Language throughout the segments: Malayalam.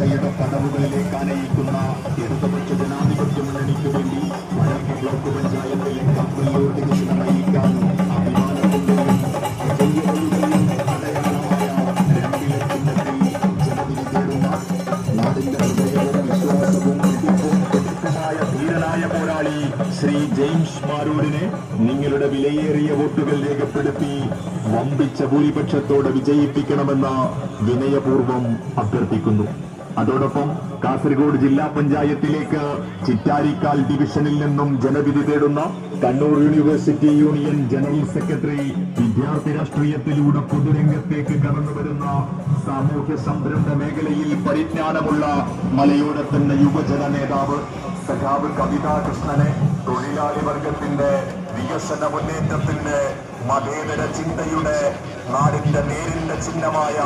വളർച്ചയുടെ പടവുകളിലേക്ക് ആനയിക്കുന്ന ഇടതുപക്ഷ ജനാധിപത്യ മുന്നണിക്ക് വേണ്ടി വടക്ക് ബ്ലോക്ക് പഞ്ചായത്തിലെ കപ്പലിലോട്ട് ദിശ നയിക്കാൻ അഭിമാനത്തിന്റെയും വിജയങ്ങളുടെയും അടയാളമായ രണ്ടിലെ ചിഹ്നത്തിൽ ജനവിധി തേടുന്ന നാടിന്റെ ഹൃദയവും വിശ്വാസവും ധീരനായ പോരാളി ശ്രീ ജെയിംസ് മാരൂരിനെ നിങ്ങളുടെ വിലയേറിയ വോട്ടുകൾ രേഖപ്പെടുത്തി വമ്പിച്ച ഭൂരിപക്ഷത്തോടെ വിജയിപ്പിക്കണമെന്ന് വിനയപൂർവ്വം അഭ്യർത്ഥിക്കുന്നു. അതോടൊപ്പം കാസർഗോഡ് ജില്ലാ പഞ്ചായത്തിലേക്ക് ചിറ്റാരിക്കാൽ ഡിവിഷനിൽ നിന്നും ജനവിധി തേടുന്ന Kannur university union general secretary, വിദ്യാർത്ഥി രാഷ്ട്രീയത്തിലൂടെ പൊതുരംഗത്തേക്ക് കടന്നുവരുന്ന സാമൂഹ്യ സംരംഭ മേഖലയിൽ പരിജ്ഞാനമുള്ള മലയോരത്തിന്റെ യുവജന നേതാവ് സഖാവ് കവിതാ കൃഷ്ണനെ തൊഴിലാളി വർഗത്തിന്റെ വികസന മുന്നേറ്റത്തിന്റെ മതേതര ചിന്തയുടെ നാടിന്റെ നേരിന്റെ ചിഹ്നമായ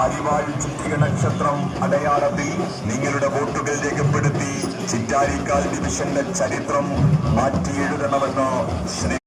അരിവാഴി ചുറ്റിക നക്ഷത്രം അടയാളത്തിൽ നിങ്ങളുടെ വോട്ടുകൾ രേഖപ്പെടുത്തി ചിറ്റാരിക്കാൽ ഡിവിഷന്റെ ചരിത്രം മാറ്റിയെഴുതണമെന്ന് ശ്രീ